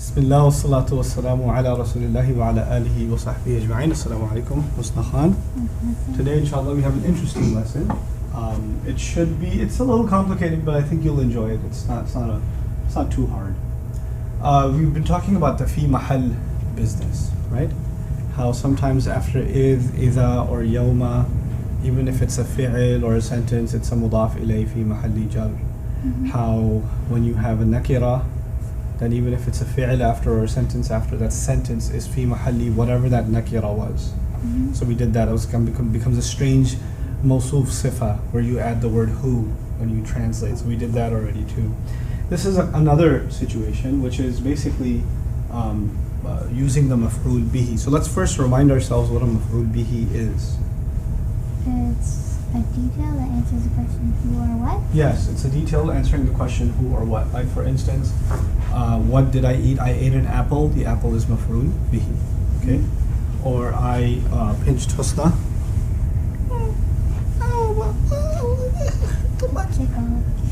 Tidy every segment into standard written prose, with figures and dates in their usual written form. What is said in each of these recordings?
Bismillah wa salatu wa salamu ala rasulillahi wa ala alihi wa sahbihi ajma'in. Assalamu alaikum, Husna Khan. Today, inshallah, we have an interesting lesson. It's a little complicated, but I think you'll enjoy it. It's not too hard. We've been talking about the fi mahal business, right? How sometimes after idha or yawma, even if it's a fi'il or a sentence, it's a mudaf ilay fi mahalli jar. How when you have a nakira, that even if it's a fi'il after or a sentence after, that sentence is fi mahalli, whatever that nakira was. So we did that. It becomes a strange mawsuf sifa, where you add the word who when you translate. So we did that already too. This is another situation, which is basically using the maf'ul bihi. So let's first remind ourselves what a maf'ul bihi is. It's a detail that answers the question who or what? Yes, it's a detail answering the question who or what. Like for instance, what did I eat? I ate an apple. The apple is maf'ul bihi. Okay? Or I pinched Husna.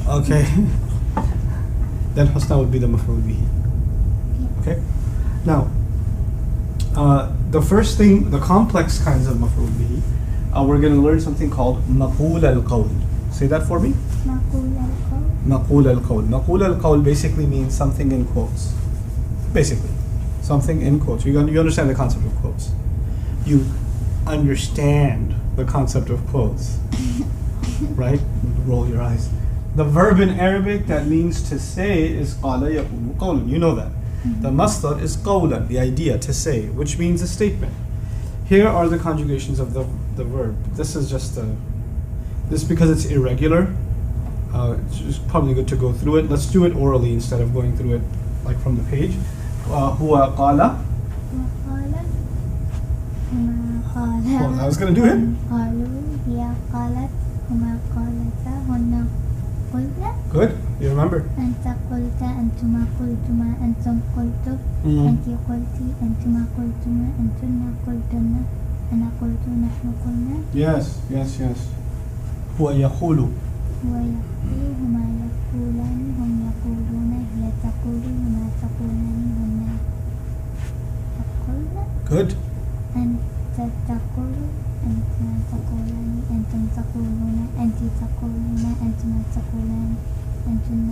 Okay. Then Husna would be the maf'ul bihi. Okay? Now, the first thing, the complex kinds of maf'ul bihi, we're going to learn something called maqul al-qawl. Say that for me. Maqul al-qawl. Maqul al-qawl. Maqul al-qawl basically means something in quotes. Basically, something in quotes. You understand the concept of quotes. You understand the concept of quotes, right? Roll your eyes. The verb in Arabic that means to say is qala yaqulu qawlan. You know that. The masdar is qawlan, the idea, to say, which means a statement. Here are the conjugations of the verb. This is just this because it's irregular. It's just probably good to go through it. Let's do it orally instead of going through it like from the page. Huwa qala. Well, I was going to do it. Good. You remember. أنت قلت أنتما قلتما أنتم قلتم أنت قلتي أنتما قلتما أنتن قلتن أنا قلت نحن قلنا. Yes. هو يقول. هو يقول هما يقولان هم يقولون هي تقول هما تقولان هن تقولن. Good. أنت تقول أنت تقولان أنتم تقولون أنت تقولون أنتما تقولان أنتن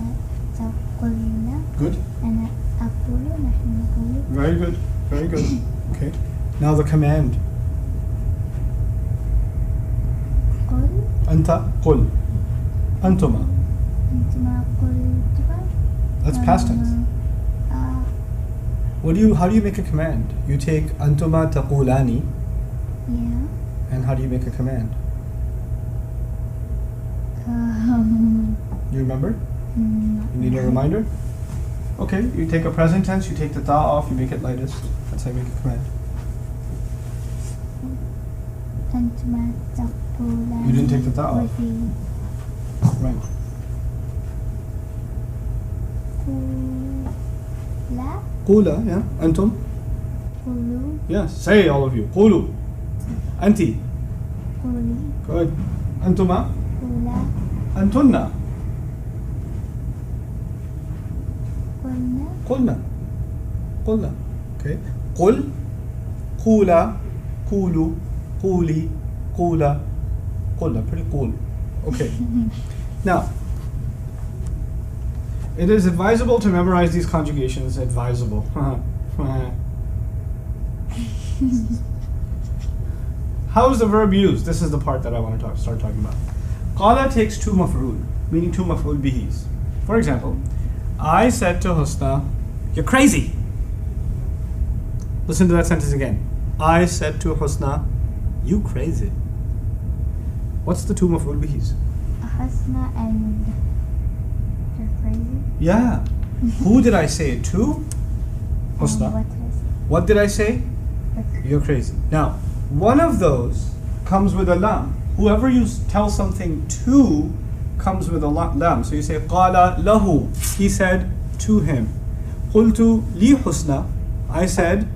تقولن. Good. أنا أقول نحن نقول. Very good. Okay. Now the command. قل. أنت قل. أنتما. أنتما قلتما. That's past tense. How do you make a command? You take أنتما تقولاني. Yeah. And how do you make a command? You remember? You need a reminder? Okay, you take a present tense, you take the ta off, you make it lightest. That's how you make a command. أنتما تقولان. You didn't take the ta off. Right. قولا. قولا, yeah. أنتم? قولوا. Yes. Say all of you. قولوا. أنتِ. قولي. Good. أنتما? قولا. أنتن. قلنا. قلنا. Okay. قل. قولا. قولوا. قولي. قولا. قلنا. Pretty cool. Okay. Now, it is advisable to memorize these conjugations. Advisable. How is the verb used? This is the part that I want to start talking about. Qala takes two maf'ul, meaning two maf'ul bihis. For example, I said to Husna, "You're crazy." Listen to that sentence again. I said to Husna, "You crazy." What's the two maf'ul bihis? Husna and you're crazy. Yeah. Who did I say it to? Husna. What did I say? You're crazy. Now, one of those comes with a lam. Whoever you tell something to comes with a lam. So you say qala lahu. He said to him. Qultu li Husna. I said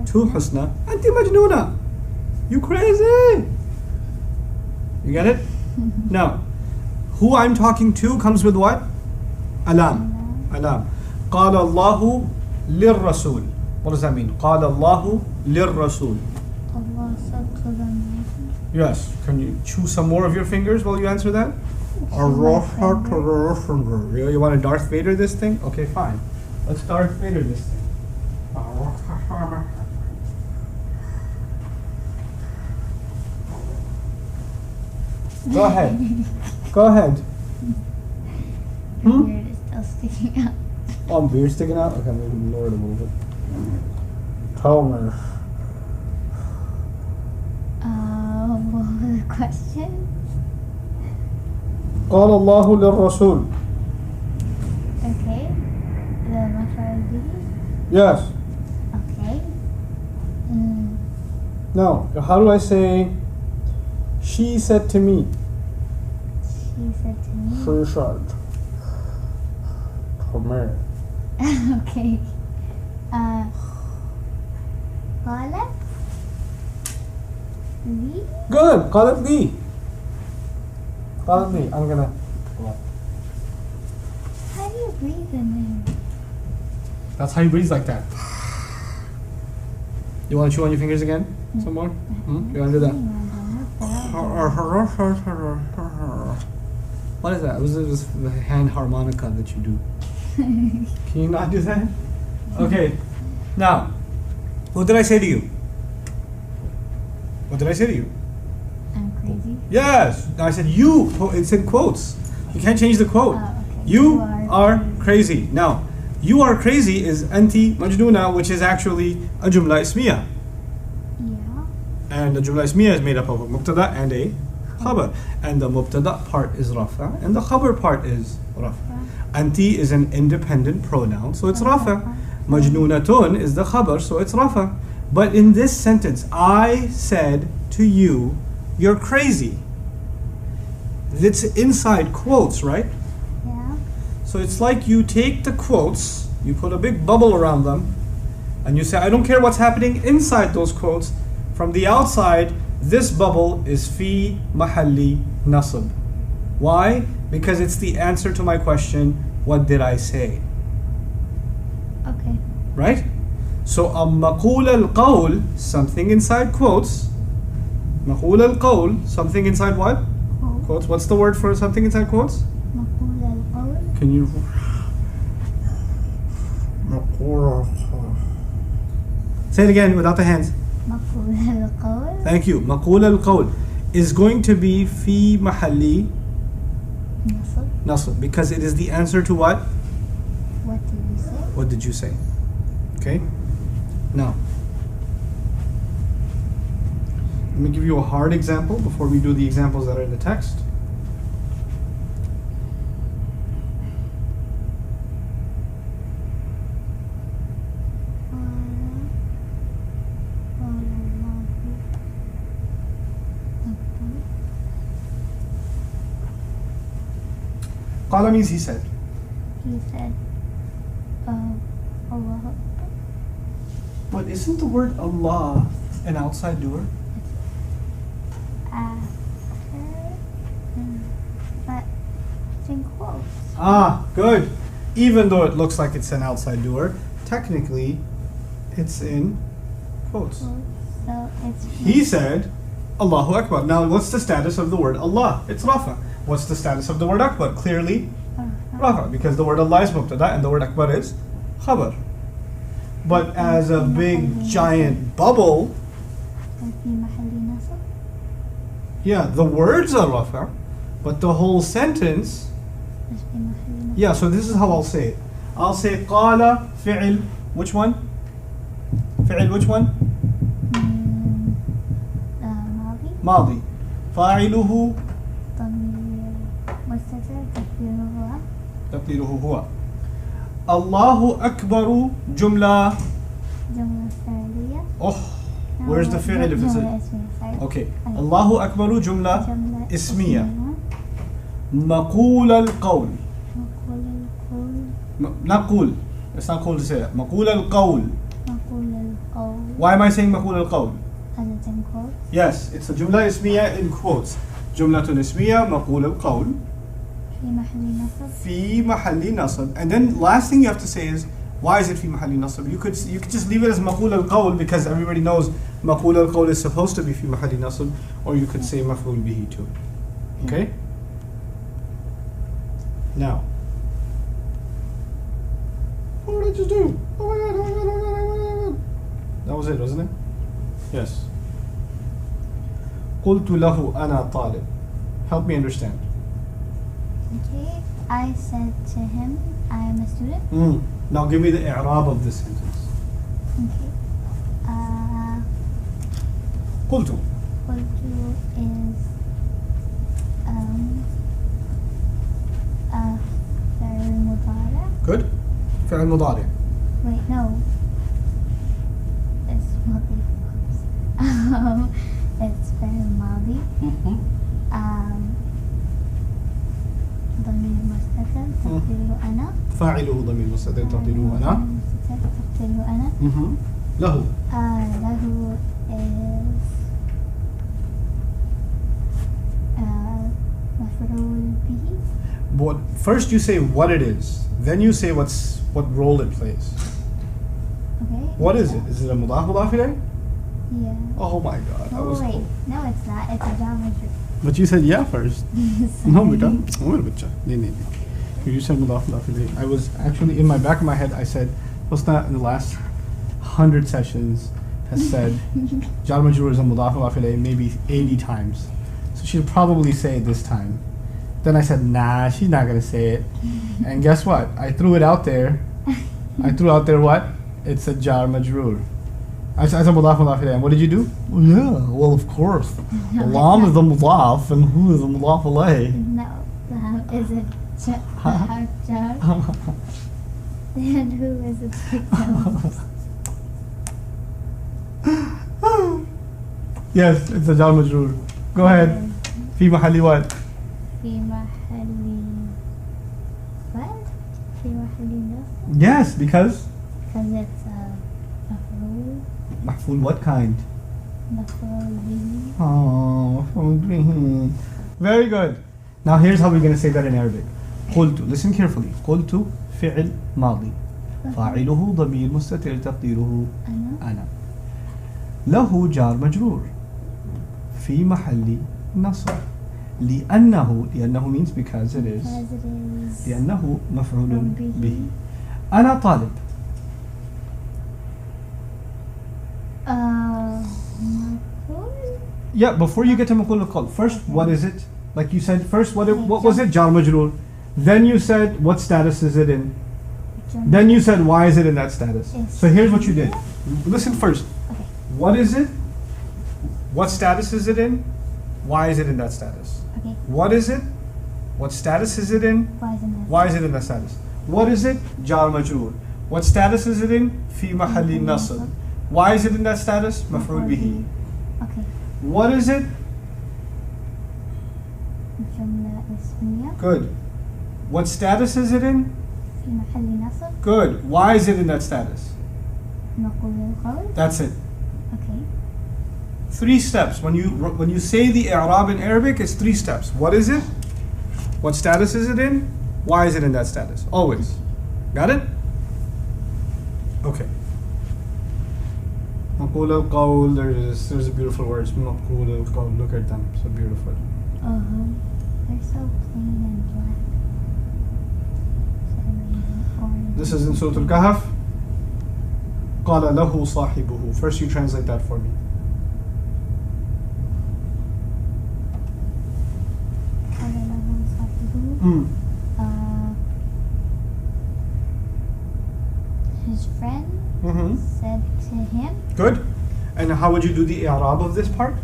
to Husna. Anti majnoona. You crazy. You get it? Now, who I'm talking to comes with what? Alam. Alam. Qala Allahu للرسول. What does that mean? قال الله للرسول. Allah said to the Messenger. Yes. Can you chew some more of your fingers while you answer that? Allah said to the messenger. You want to Darth Vader this thing? Okay, fine. Let's Darth Vader this thing. Go ahead. Go ahead. Your beard is still sticking out. Oh, beard sticking out? Okay, maybe lower it a little bit. Tell me. What was the question? قال الله للرسول. Okay. The maf'ul bihi. Yes. Okay. Now, how do I say she said to me? She said to me. She said to me. Okay. قالت لي. Good. قالت لي. قالت لي. I'm gonna. How do you breathe in there? That's how you breathe, like that. You want to chew on your fingers again? Some more? You want to do that? What is that? It was the hand harmonica that you do. Can you not do that? Okay. Now, what did I say to you? What did I say to you? I'm crazy. Yes. No, I said you. It's in quotes. You can't change the quote. Oh, okay. You are crazy. Now, you are crazy is anti majnuna, which is actually a jumla ismiya. Yeah. And the jumla ismiya is made up of a mubtada and a khabar. And the mubtada part is rafa and the khabar part is rafa. Anti is an independent pronoun, so it's rafa. Majnunatun is the khabar, so it's rafa. But in this sentence, I said to you, you're crazy. It's inside quotes, right? Yeah. So it's like you take the quotes, you put a big bubble around them, and you say, I don't care what's happening inside those quotes. From the outside, this bubble is fi mahalli nasab. Why? Because it's the answer to my question, what did I say? Okay. Right? So a maqul al-qawl, something inside quotes. Maqul al-qawl, something inside what? Quotes. What's the word for something inside quotes? مقول القول. Can you... Say it again without the hands. مقول القول. Thank you. Maqul al-qawl is going to be fi mahalli نصب. nasb because it is the answer to what? What did you say? What did you say? Okay? Now, let me give you a hard example before we do the examples that are in the text. Qala means he said. He said, Allah Akbar. But isn't the word Allah an outside doer? After, but it's in quotes. Ah, good. Even though it looks like it's an outside doer, technically it's in quotes. So it's. He said, Allahu Akbar. Now, what's the status of the word Allah? It's Rafa. What's the status of the word Akbar? Clearly, Rafa, because the word Allah is Mubtada and the word Akbar is Khabar. But as a big giant bubble, في محل نصب. yeah, the words are Rafa, but the whole sentence, مش في محل نصب. yeah, so this is how I'll say it. I'll say قال فعل, which one? فعل, which one? ماضي. ماضي. فاعله ضمير مستتر تقديره هو. تقديره هو. الله أكبر جملة. جملة فعلية. Oh, where's the فعل if it's جملة a... اسمية. Sorry. Okay. الله أكبر جملة جملة اسمية. مقول القول. مقول القول. نقول. It's not cool to say that. مقول القول. مقول القول. Why am I saying مقول القول? As it's in quotes. Yes, it's a جملة اسمية in quotes. جملة اسمية مقول القول في محل نصب. في محل نصب. And then last thing you have to say is Why is it في محل نصب? You could just leave it as مقول القول because everybody knows مقول القول is supposed to be في محل نصب, or you could say مفعول به too. Okay? Now, what did I just do? Oh my god, oh my god, oh my god, oh my god. That was it, wasn't it? Yes. قلت له أنا طالب. Help me understand. Okay, I said to him, I am a student. Now give me the i'rab of this sentence. Okay. قلت. قلت is فعل مضارع. Good. فعل مضارع. Wait, no. It's ماضي. It's فعل ماضي. ضمير مستتر تقديره أنا. فاعله ضمير مستتر تقديره أنا. تقديره أنا. له. له is مفعول به. But first you say what it is, then you say what role it plays. Okay. What is it? Is it a مضاف مضاف إليه? Yeah. Oh my god. That Oh was wait, cool. no it's not. It's a geometry. But you said yeah first. No, beta. Wait, beta. You said مضاف مضاف إليه. I was actually in my back of my head. I said, Husna in the last 100 sessions has said jar majroor is a مضاف مضاف إليه maybe 80 times. So she'll probably say it this time. Then I said, nah, she's not gonna say it. And guess what? I threw it out there. I threw out there what? It's a jar majroor. I said مضاف مضاف إليه. And what did you do? Well, yeah, well of course. Lam is the mudaf and who is the mudaf ilayh? No, is it jar? And who is it? Yes, it's a jar majroor. Go ahead. في محل what? في محل what? في محل نصب. Yes, because Because it's مفعول. محفول what kind? مفعول به. Oh, very good. Now here's how we're going to say that in Arabic. قلت, listen carefully. قلت فعل ماضي. فاعله ضمير مستتر تقديره أنا. له جار مجرور. في محل نصب. لأنه means because it is. Because it is. لأنه مفعول به. أنا طالب. مفعول. Yeah, before you get to مفعول القول, first what is it? Like you said, first what was it? Jar majroor. Then you said what status is it in? Then you said why is it in that status? So here's what you did. Listen first. Okay. What is it? What status is it in? Why is it in that status? Okay. What is it? What status is it in? Why is it in that? Why is it in that status? What is it? Jar majroor. What status is it in? في محل نصب. Why is it in that status? مفعول به. Okay. What is it? جملة اسمية. Good. What status is it in? في محل نصب. Good. Why is it in that status? مقول القول. That's it. Okay. 3 steps. When you say the i'rab in Arabic, it's 3 steps. What is it? What status is it in? Why is it in that status? Always. Got it? Okay. مقول القول. There's a beautiful words. مقول القول. Look at them. So beautiful. They're so plain and black. Orange. This is in Surah Al-Kahf. قال له صاحبه. First you translate that for me. قال له صاحبه. His friend said to him. Good. And how would you do the i'rab of this part?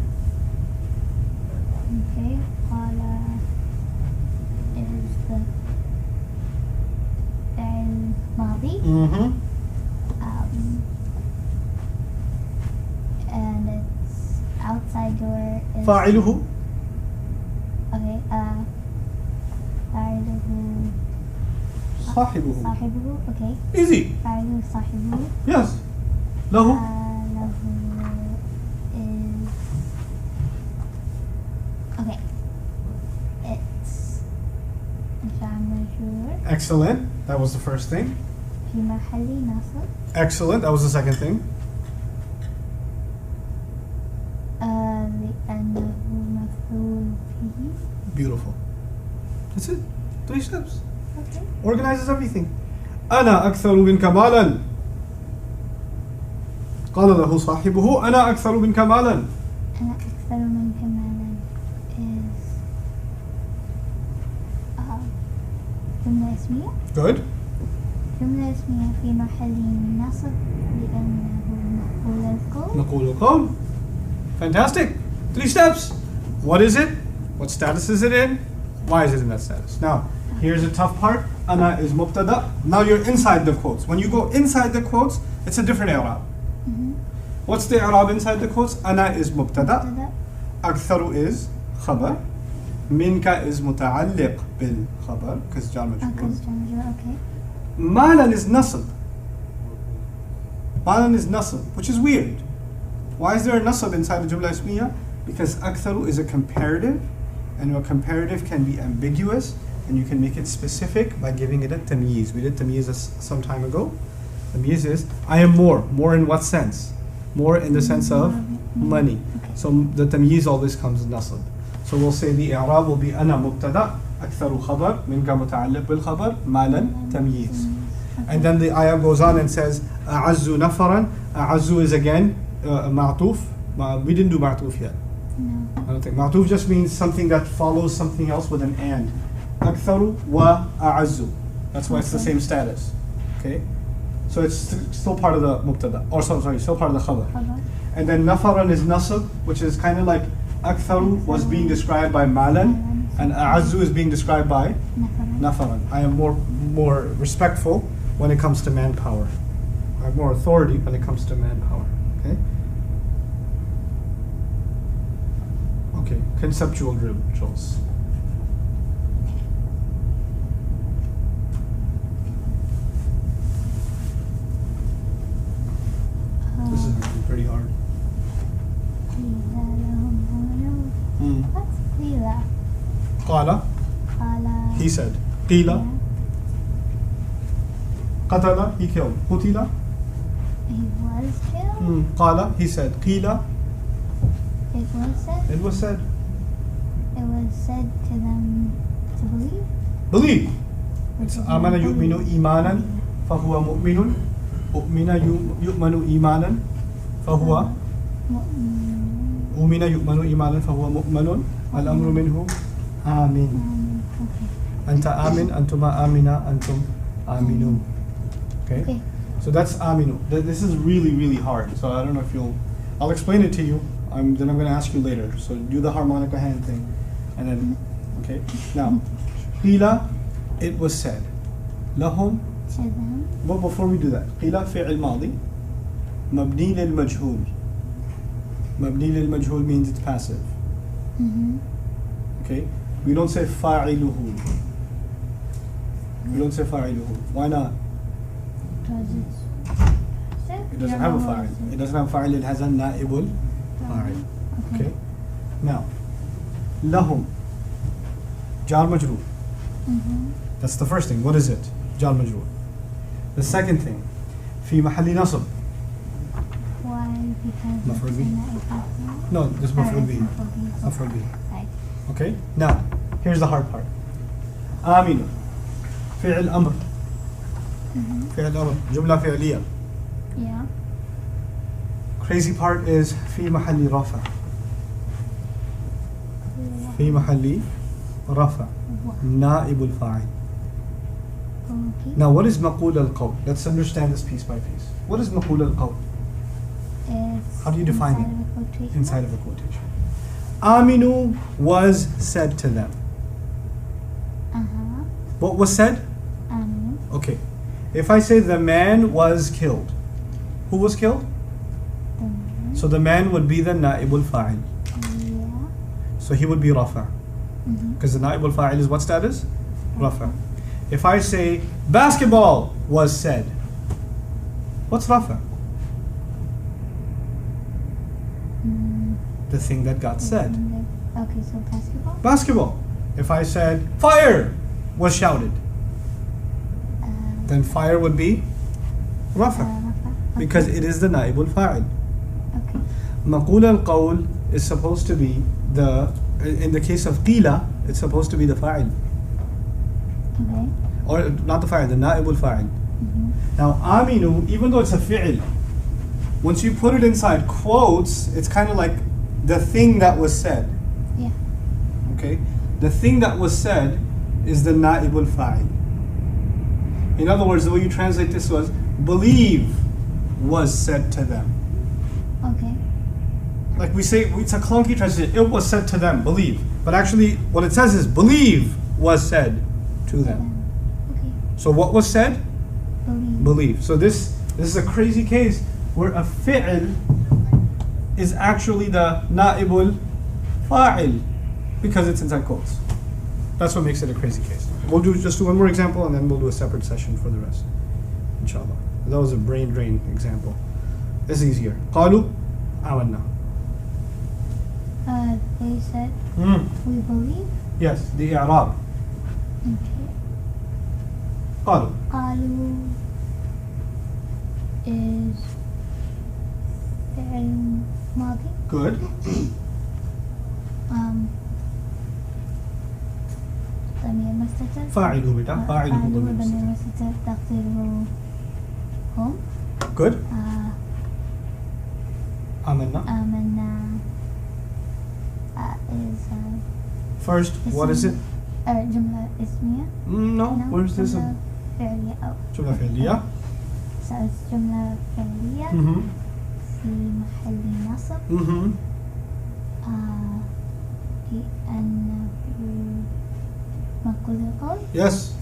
Okay. قال is the فعل ماضي. And it's outside door is. فاعله. Okay. فاعله. صاحبه. صاحبه. Okay. Easy. فاعله صاحبه. Yes. له. له is. Okay. It's jar majroor. Excellent. That was the first thing. في محل نصب. Excellent. That was the second thing. لأنه مفعول به. Beautiful. That's it. 3 steps. Okay. Organizes everything. أنا أكثر منك مالا. قال له صاحبه أنا أكثر منك مالا. أنا أكثر منك مالا is جملة اسمية. Good. جملة اسمية في محل نصب لأنه مفعول القول. نقول القول. Fantastic. 3 steps. What is it? What status is it in? Why is it in that status? Now, here's the tough part. Ana is mubtada. Now you're inside the quotes. When you go inside the quotes, it's a different i'rab. What's the i'rab inside the quotes? Ana is mubtada. Aktharu is khabar. Minka is muta'alliq bil khabar because jar majrur. Okay. Malan is nasab. Malan is nasab, which is weird. Why is there a nasab inside the jumla ismiya? Because aktharu is a comparative, and your comparative can be ambiguous, and you can make it specific by giving it a tamyiz. We did tamyiz some time ago. Tamyiz is I am more. More in what sense? More in the sense of money. So the tamyiz always comes in nasab. So we'll say the i'rab will be ana mubtada, aktharu khabar, minka muta'alliq bil khabar, malan tamyiz. And then the ayah goes on and says a'azzu nafaran. A'azzu is again ma'tuf. We didn't do ma'tuf yet. No. I don't think. Ma'tuf just means something that follows something else with an and. Aktharu wa a'azzu. That's why it's the same status. Okay? So it's still part of the mubtada. Or sorry, still part of the khabar. And then nafaran is nasab, which is kind of like aktharu was being described by malan, and a'azzu is being described by nafaran. I am more respectful when it comes to manpower. I have more authority when it comes to manpower. Okay? Okay, conceptual drills. This is pretty hard. What's qila? Qala, Qala. he said. Qila, qatala, he killed. Qutila, He was killed. qala, he said. Qila, It was said. it was said. It was said to them to believe. Believe. Which It's is amana not yu'minu believe. imanan fahuwa mu'minun. U'mina yu'manu imanan fahuwa أؤمن يؤمن إيمانا فهو مؤمن الأمر منه آمين Okay. أنت آمن أنتما آمنا أنتم آمنون. Okay? So that's آمنون. This is really, really hard. So I don't know if I'll explain it to you. Then I'm going to ask you later. So do the harmonica hand thing. And then, okay? Now, قيل, it was said. لهم, To them. but before we do that, قيل فعل ماضي مبني للمجهول. مبني للمجهول means it's passive. Okay? We don't say فاعله. We don't say فاعله. Why not? Because It doesn't have a fa'il. It doesn't have a fa'il. It has a na'ibul fa'il. Okay? Now, lahum. Jar majroor. That's the first thing. What is it? Jar majroor. The second thing, fi mahalli nasab. Why? Because Maf'ul it's bih. a na'ib. No, this maf'ul bih. Maf'ul bih. Okay? Now, here's the hard part. آمين. فعل أمر. فعل أمر. جملة فعلية. Yeah. Crazy part is في محل رفع. في محل رفع. نائب الفاعل. Okay. Now, what is مقول القول? Let's understand this piece by piece. What is مقول القول? It's How do you define inside it? of a quotation. Inside of a quotation. Aminu was said to them. What was said? Aminu. Okay. If I say the man was killed, who was killed? The man. So the man would be the na'ibul fa'il. Yeah. So he would be rafa. Because the na'ibul fa'il is what status? Rafa. If I say basketball was said, what's rafa? The thing that got said. Okay, so basketball. Basketball. If I said fire was shouted, then fire would be Rafa. Rafa. Because it is the naib al-fa'il. Okay. Maqul al-qawl is supposed to be in the case of qila, it's supposed to be the fa'il. Okay. Or not the fa'il, the naib al-fa'il. Now aminu, even though it's a fi'il, once you put it inside quotes, it's kind of like the thing that was said. Yeah. Okay? The thing that was said is the naib al-fa'il. In other words, the way you translate this was, believe was said to them. Okay. Like we say, it's a clunky translation. It was said to them, believe. But actually, what it says is, believe was said to them. Okay. So what was said? Believe. Believe. So this is a crazy case where a fi'l is actually the na'ibul fa'il because it's inside quotes. That's what makes it a crazy case. We'll just do one more example and then we'll do a separate session for the rest. Inshallah. That was a brain drain example. This is easier. قالوا آمنا. They said, we believe. Yes, the i'rab. Okay. قالوا. قالوا is فعل ماضي. Good. ضمير مستتر. فاعله بتاع فاعله ضمير ضمير مستتر. مستتر تقديره هم. Good. آمنا. آمنا is First, what is it? جملة اسمية. No. Where's this? جملة فعلية أو جملة فعلية. جملة فعلية Mhm. في محل نصب. Mhm. لأنه مقول القول. Yes.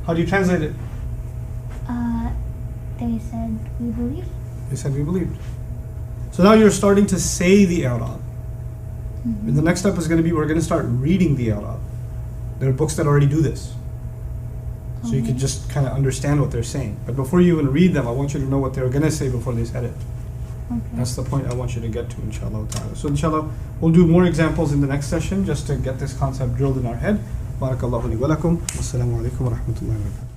How do you translate it? They said we believe. They said we believed. So now you're starting to say the i'rab. And the next step is going to be we're going to start reading the i'rab. There are books that already do this. So you can just kind of understand what they're saying. But before you even read them, I want you to know what they're going to say before they said it. Okay. That's the point I want you to get to, inshallah ta'ala. So inshallah, we'll do more examples in the next session just to get this concept drilled in our head. Barakallahu li wa lakum. Wassalamu alaikum wa rahmatullahi wa barakatuh.